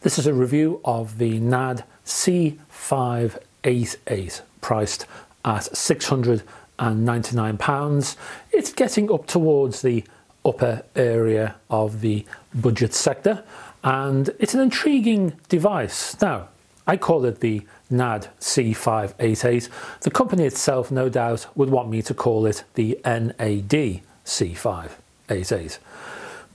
This is a review of the NAD C588 priced at £699. It's getting up towards the upper area of the budget sector and it's an intriguing device. Now, I call it the NAD C588. The company itself no doubt would want me to call it the NAD C588.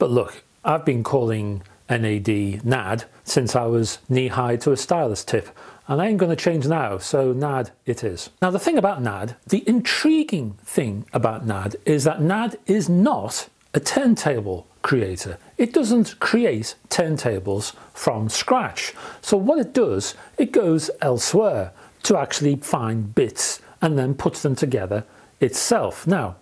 But look, I've been calling NAD NAD since I was knee-high to a stylus tip, and I ain't going to change now, so NAD it is. Now the thing about NAD, the intriguing thing about NAD is that NAD is not a turntable creator. It doesn't create turntables from scratch. So what it does, it goes elsewhere to actually find bits and then puts them together itself. Now,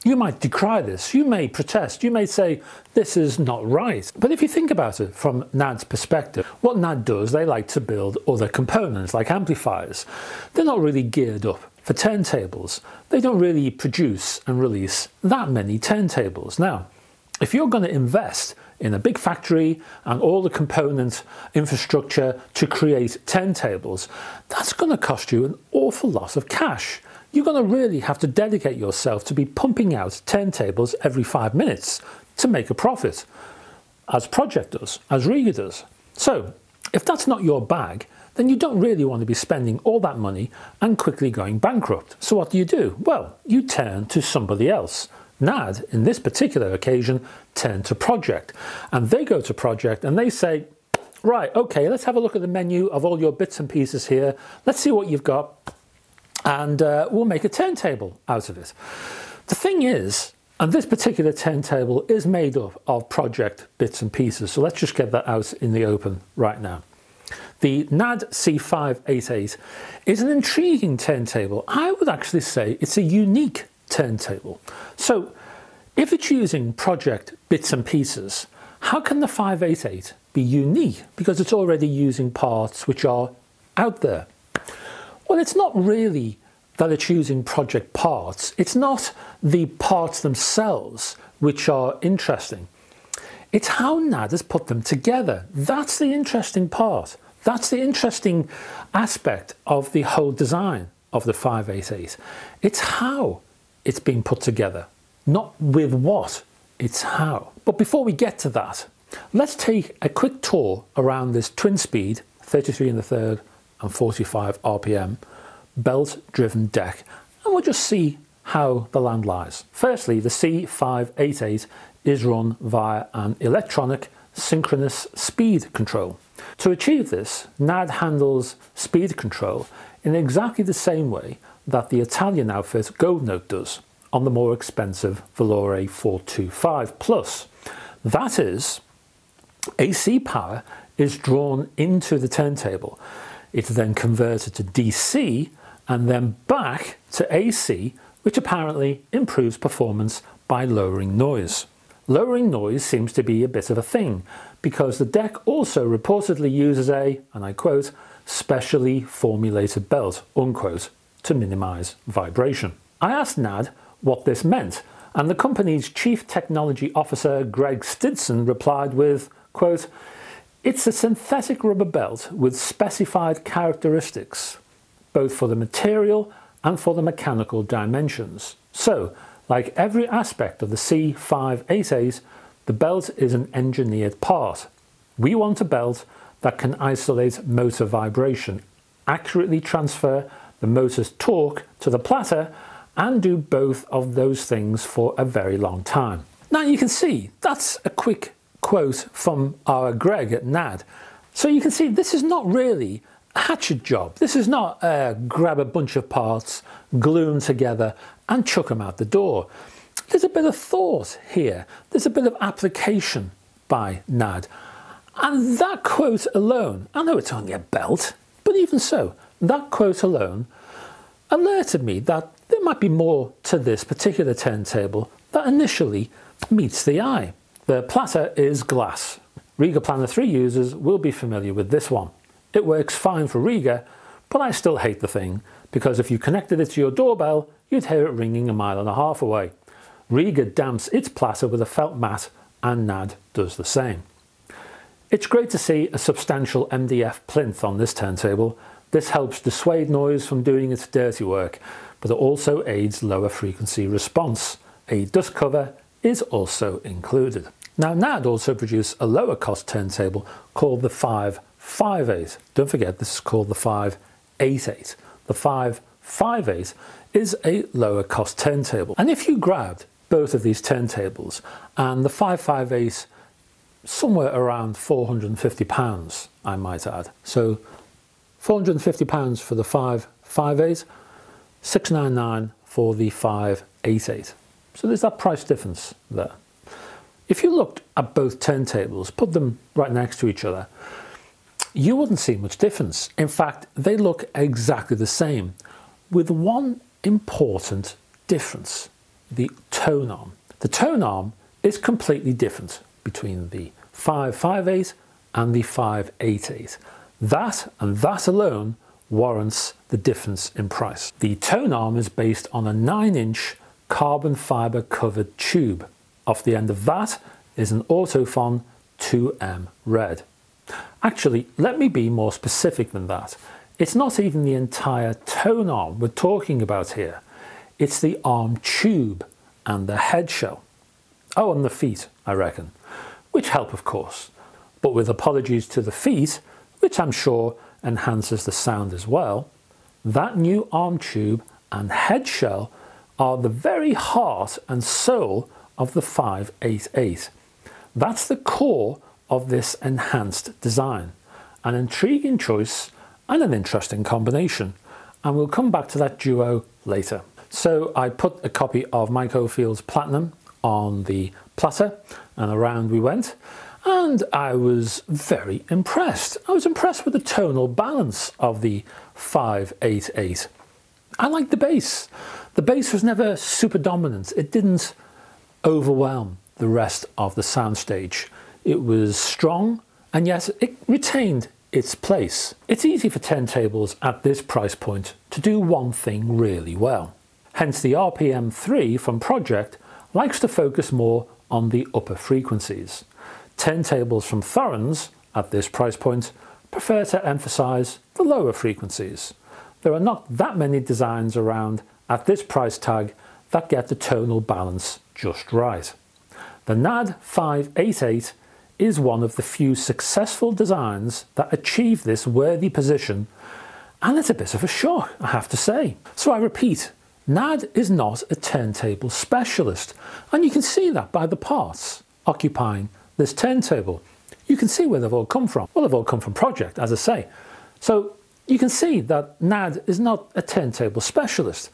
you might decry this, you may protest, you may say this is not right. But if you think about it from NAD's perspective, what NAD does, they like to build other components like amplifiers. They're not really geared up for turntables. They don't really produce and release that many turntables. Now, if you're going to invest in a big factory and all the component infrastructure to create turntables, that's going to cost you an awful lot of cash. You're going to really have to dedicate yourself to be pumping out turntables every 5 minutes to make a profit, as Pro-Ject does, as Rega does. So if that's not your bag, then you don't really want to be spending all that money and quickly going bankrupt. So what do? Well, you turn to somebody else. NAD, in this particular occasion, turned to Pro-Ject. And they go to Pro-Ject and they say, right, okay, let's have a look at the menu of all your bits and pieces here. Let's see what you've got. And we'll make a turntable out of it. The thing is, and this particular turntable is made up of Pro-Ject bits and pieces, so let's just get that out in the open right now. The NAD C588 is an intriguing turntable. I would actually say it's a unique turntable. So if it's using Pro-Ject bits and pieces, how can the 588 be unique? Because it's already using parts which are out there. Well, it's not really that it's using Pro-Ject parts. It's not the parts themselves which are interesting. It's how NAD has put them together. That's the interesting part. That's the interesting aspect of the whole design of the 588. It's how it's been put together, not with what, it's how. But before we get to that, let's take a quick tour around this twin speed, 33 1/3 and 45 RPM belt-driven deck, and we'll just see how the land lies. Firstly, the C588 is run via an electronic synchronous speed control. To achieve this, NAD handles speed control in exactly the same way that the Italian outfit Gold Note does on the more expensive Valore 425 Plus. That is, AC power is drawn into the turntable. It's then converted to DC and then back to AC, which apparently improves performance by lowering noise. Lowering noise seems to be a bit of a thing, because the deck also reportedly uses a, and I quote, specially formulated belt, unquote, to minimize vibration. I asked NAD what this meant, and the company's Chief Technology Officer Greg Stinson replied with, quote, "It's a synthetic rubber belt with specified characteristics, both for the material and for the mechanical dimensions. So, like every aspect of the C588, the belt is an engineered part. We want a belt that can isolate motor vibration, accurately transfer the motor's torque to the platter, and do both of those things for a very long time." Now you can see that's a quick quote from our Greg at NAD. So you can see this is not really a hatchet job. This is not grab a bunch of parts, glue them together and chuck them out the door. There's a bit of thought here. There's a bit of application by NAD. And that quote alone, I know it's only a belt, but even so, that quote alone alerted me that there might be more to this particular turntable that initially meets the eye. The platter is glass. Rega Planer 3 users will be familiar with this one. It works fine for Rega, but I still hate the thing, because if you connected it to your doorbell, you'd hear it ringing 1.5 miles away. Rega damps its platter with a felt mat, and NAD does the same. It's great to see a substantial MDF plinth on this turntable. This helps dissuade noise from doing its dirty work, but it also aids lower frequency response. A dust cover is also included. Now NAD also produced a lower cost turntable called the 558. Don't forget, this is called the 588. The 558 is a lower cost turntable. And if you grabbed both of these turntables, and the 558 somewhere around £450, I might add. So £450 for the 558, £699 for the 588. So there's that price difference there. If you looked at both turntables, put them right next to each other, you wouldn't see much difference. In fact, they look exactly the same, with one important difference: the tone arm. The tone arm is completely different between the 558 and the 588. That and that alone warrants the difference in price. The tone arm is based on a 9-inch carbon fibre covered tube. Off the end of that is an Audiophile 2M red. Actually, let me be more specific than that. It's not even the entire tone arm we're talking about here. It's the arm tube and the head shell. Oh, and the feet, I reckon, which help of course, but with apologies to the feet, which I'm sure enhances the sound as well. That new arm tube and head shell are the very heart and soul of the 588. That's the core of this enhanced design. An intriguing choice and an interesting combination, and we'll come back to that duo later. So I put a copy of Mike Oldfield's Platinum on the platter, and around we went, and I was very impressed. I was impressed with the tonal balance of the 588. I liked the bass. The bass was never super dominant. It didn't overwhelm the rest of the soundstage. It was strong, and yet it retained its place. It's easy for turntables at this price point to do one thing really well. Hence the RPM3 from Pro-Ject likes to focus more on the upper frequencies. Turntables from Thorens at this price point prefer to emphasize the lower frequencies. There are not that many designs around at this price tag that get the tonal balance just right. The NAD 588 is one of the few successful designs that achieve this worthy position, and it's a bit of a shock, I have to say. So I repeat, NAD is not a turntable specialist, and you can see that by the parts occupying this turntable. You can see where they've all come from. Well, they've all come from Pro-Ject, as I say. So you can see that NAD is not a turntable specialist,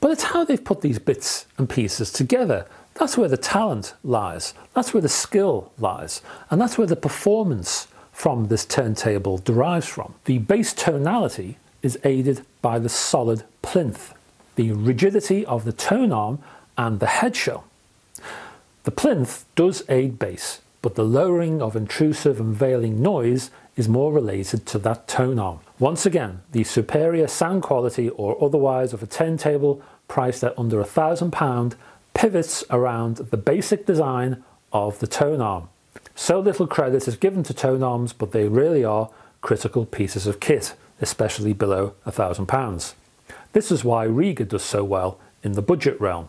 but it's how they've put these bits and pieces together. That's where the talent lies, that's where the skill lies, and that's where the performance from this turntable derives from. The bass tonality is aided by the solid plinth, the rigidity of the tone arm and the head shell. The plinth does aid bass, but the lowering of intrusive and veiling noise is more related to that tone arm. Once again, the superior sound quality or otherwise of a turntable priced at under £1,000 pivots around the basic design of the tone arm. So little credit is given to tone arms, but they really are critical pieces of kit, especially below £1,000. This is why Rega does so well in the budget realm.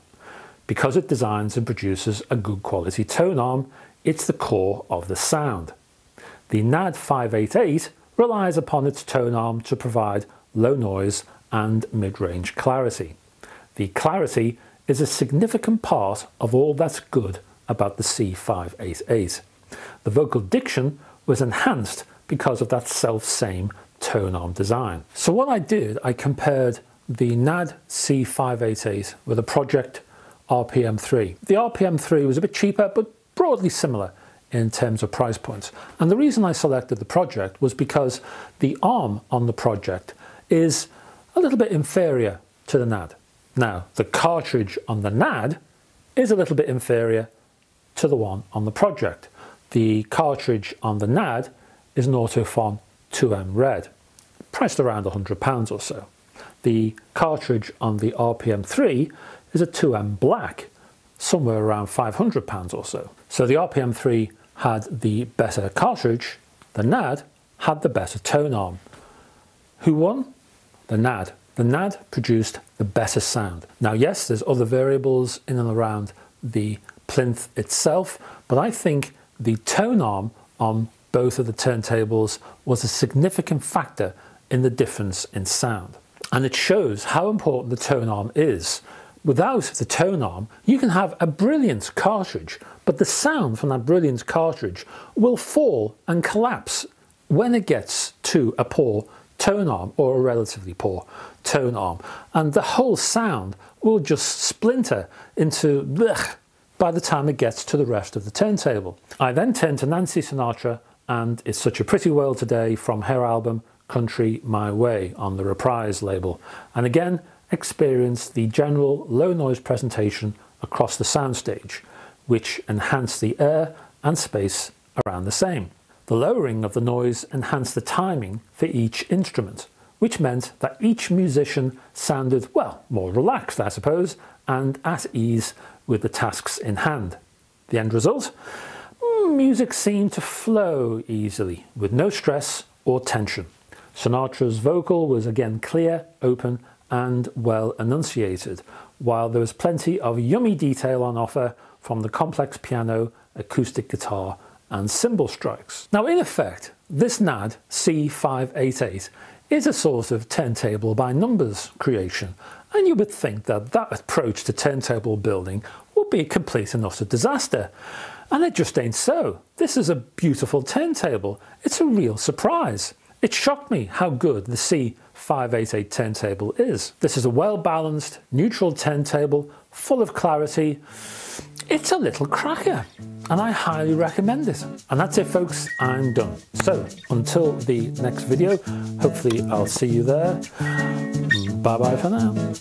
Because it designs and produces a good quality tone arm, it's the core of the sound. The NAD 588 relies upon its tone arm to provide low noise and mid-range clarity. The clarity is a significant part of all that's good about the C588. The vocal diction was enhanced because of that self-same tone arm design. So what I did, I compared the NAD C588 with a Pro-Ject RPM3. The RPM3 was a bit cheaper, but broadly similar in terms of price points. And the reason I selected the Pro-Ject was because the arm on the Pro-Ject is a little bit inferior to the NAD. Now, the cartridge on the NAD is a little bit inferior to the one on the Pro-Ject. The cartridge on the NAD is an Audiophile 2M red, priced around £100 or so. The cartridge on the RPM3 is a 2M black, somewhere around £500 or so. So the RPM3 had the better cartridge, the NAD had the better Tonearm. Who won? The NAD. The NAD produced the better sound. Now yes, there's other variables in and around the plinth itself, but I think the Tonearm on both of the turntables was a significant factor in the difference in sound. And it shows how important the Tonearm is. Without the Tonearm, you can have a brilliant cartridge, but the sound from that brilliant cartridge will fall and collapse when it gets to a poor Tonearm or a relatively poor Tonearm, and the whole sound will just splinter into blech by the time it gets to the rest of the turntable. I then turned to Nancy Sinatra and It's Such a Pretty World Today from her album Country My Way on the Reprise label, and again experienced the general low noise presentation across the soundstage, which enhanced the air and space around the same. The lowering of the noise enhanced the timing for each instrument, which meant that each musician sounded, well, more relaxed, I suppose, and at ease with the tasks in hand. The end result? Music seemed to flow easily, with no stress or tension. Sinatra's vocal was again clear, open, and well enunciated, while there was plenty of yummy detail on offer from the complex piano, acoustic guitar, and cymbal strikes. Now in effect, this NAD C588 is a sort of turntable by numbers creation, and you would think that that approach to turntable building would be a complete and utter disaster. And it just ain't so. This is a beautiful turntable. It's a real surprise. It shocked me how good the C588 turntable is. This is a well-balanced, neutral turntable, full of clarity. It's a little cracker, and I highly recommend it. And that's it, folks. I'm done. So until the next video, hopefully I'll see you there. Bye bye for now.